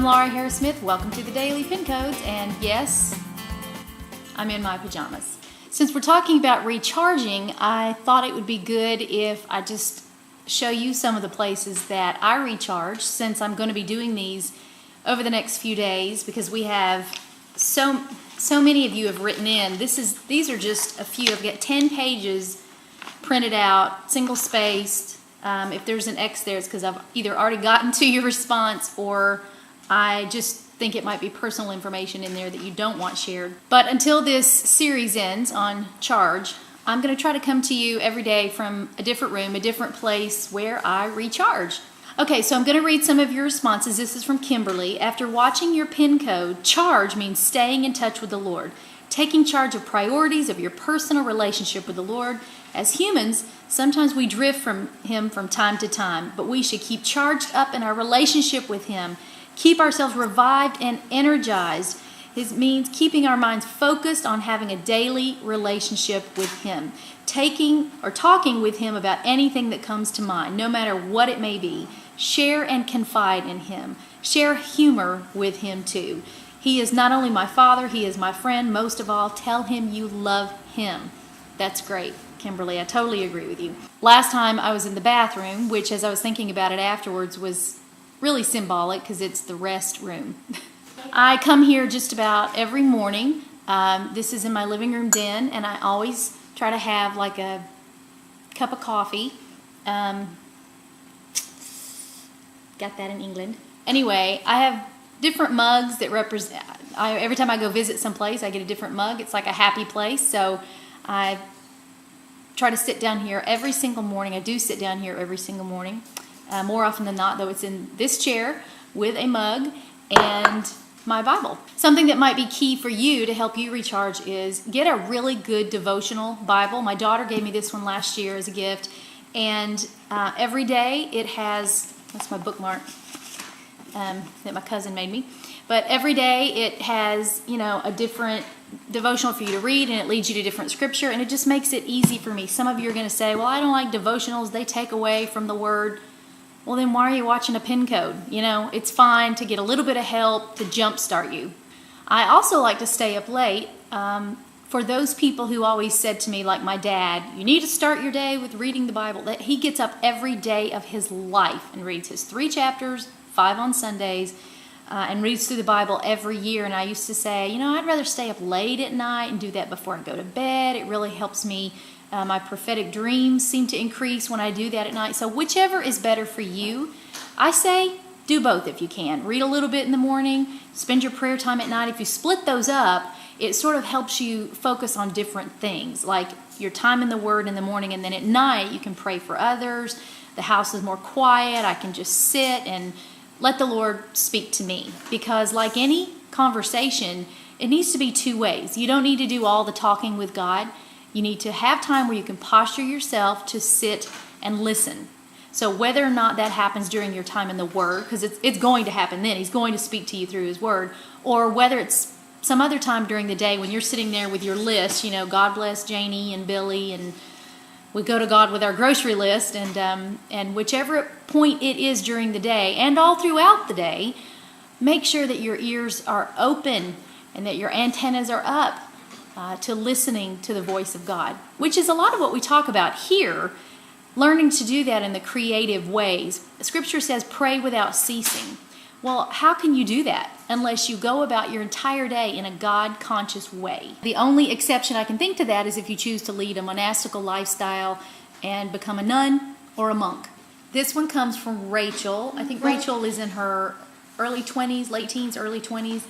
I'm Laura Harris-Smith. Welcome to the Daily Pin Codes, and yes, I'm in my pajamas. Since we're talking about recharging, I thought it would be good if I just show you some of the places that I recharge, since I'm going to be doing these over the next few days, because we have so many of you have written in. These are just a few. I've got 10 pages printed out, single spaced. If there's an X there, it's because I've either already gotten to your response, or I just think it might be personal information in there that you don't want shared. But until this series ends on charge, I'm going to try to come to you every day from a different room, a different place where I recharge. Okay, so I'm going to read some of your responses. This is from Kimberly. After watching your pin code, charge means staying in touch with the Lord, taking charge of priorities of your personal relationship with the Lord. As humans, sometimes we drift from Him from time to time, but we should keep charged up in our relationship with Him, keep ourselves revived and energized. It means keeping our minds focused on having a daily relationship with Him, talking with Him about anything that comes to mind, no matter what it may be. Share and confide in Him. Share humor with Him too. He is not only my Father, He is my friend. Most of all, tell Him you love Him. That's great, Kimberly. I totally agree with you. Last time I was in the bathroom, which as I was thinking about it afterwards was really symbolic because it's the rest room. I come here just about every morning. This is in my living room den, and I always try to have like a cup of coffee. Got that in England. Anyway, I have different mugs that represent, every time I go visit someplace, I get a different mug. It's like a happy place. So I try to sit down here every single morning. I do sit down here every single morning. More often than not, though, it's in this chair with a mug and my Bible. Something that might be key for you to help you recharge is get a really good devotional Bible. My daughter gave me this one last year as a gift, and every day it has, that's my bookmark that my cousin made me, but every day it has, a different devotional for you to read, and it leads you to different scripture, and it just makes it easy for me. Some of you are going to say, well, I don't like devotionals, they take away from the Word. Well, then why are you watching a pin code? It's fine to get a little bit of help to jumpstart you. I also like to stay up late. For those people who always said to me, like my dad, you need to start your day with reading the Bible. That he gets up every day of his life and reads his 3 chapters, 5 on Sundays, and reads through the Bible every year. And I used to say, I'd rather stay up late at night and do that before I go to bed. It really helps me. My prophetic dreams seem to increase when I do that at night. So whichever is better for you, I say do both if you can. Read a little bit in the morning, spend your prayer time at night. If you split those up, it sort of helps you focus on different things, like your time in the Word in the morning, and then at night you can pray for others. The house is more quiet. I can just sit and let the Lord speak to me, because like any conversation, it needs to be 2 ways. You don't need to do all the talking with God. You need to have time where you can posture yourself to sit and listen. So whether or not that happens during your time in the Word, because it's going to happen then, He's going to speak to you through His Word, or whether it's some other time during the day when you're sitting there with your list, God bless Janie and Billy, and we go to God with our grocery list, and whichever point it is during the day and all throughout the day, make sure that your ears are open and that your antennas are up to listening to the voice of God, which is a lot of what we talk about here, learning to do that in the creative ways. Scripture says pray without ceasing. Well, how can you do that unless you go about your entire day in a God-conscious way? The only exception I can think to that is if you choose to lead a monastical lifestyle and become a nun or a monk. This one comes from Rachel. I think Rachel is in her early 20s, late teens, early 20s.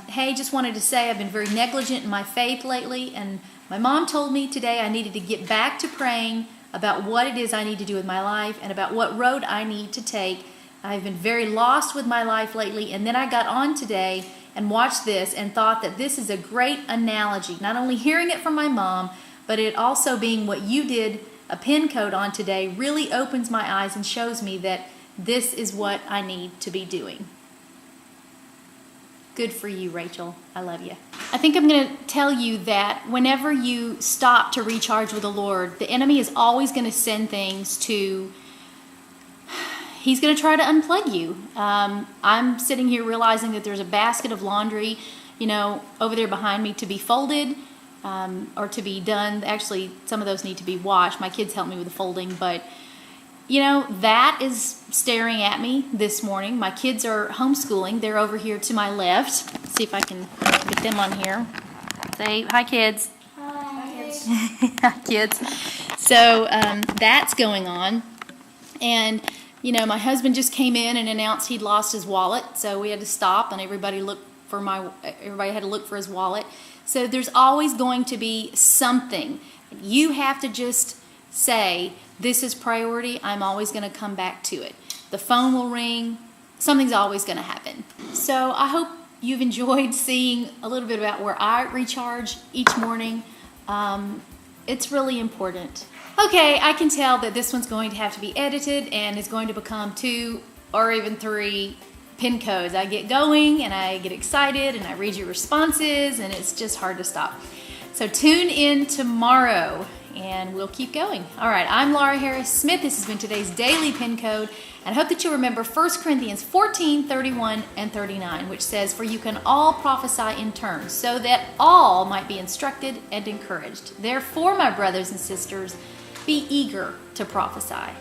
Hey, just wanted to say I've been very negligent in my faith lately, and my mom told me today I needed to get back to praying about what it is I need to do with my life and about what road I need to take. I've been very lost with my life lately, and then I got on today and watched this and thought that this is a great analogy, not only hearing it from my mom, but it also being what you did a pin code on today really opens my eyes and shows me that this is what I need to be doing. Good for you, Rachel. I love you. I think I'm going to tell you that whenever you stop to recharge with the Lord, the enemy is always going to send things to he's going to try to unplug you. I'm sitting here realizing that there's a basket of laundry, over there behind me to be folded or to be done. Actually, some of those need to be washed. My kids help me with the folding, but that is staring at me this morning. My kids are homeschooling. They're over here to my left. Let's see if I can get them on here. Say hi, kids. Hi, kids. Hi, kids. So that's going on. And, my husband just came in and announced he'd lost his wallet. So we had to stop and everybody had to look for his wallet. So there's always going to be something. You have to just say, this is priority. I'm always going to come back to it. The phone will ring. Something's always going to happen. So I hope you've enjoyed seeing a little bit about where I recharge each morning. It's really important. Okay, I can tell that this one's going to have to be edited and is going to become 2 or even 3 pin codes. I get going and I get excited and I read your responses and it's just hard to stop. So tune in tomorrow and we'll keep going. All right, I'm Laura Harris Smith. This has been today's daily pin code. And I hope that you'll remember 1 Corinthians 14, 31, and 39, which says, "For you can all prophesy in turns, so that all might be instructed and encouraged. Therefore, my brothers and sisters, be eager to prophesy."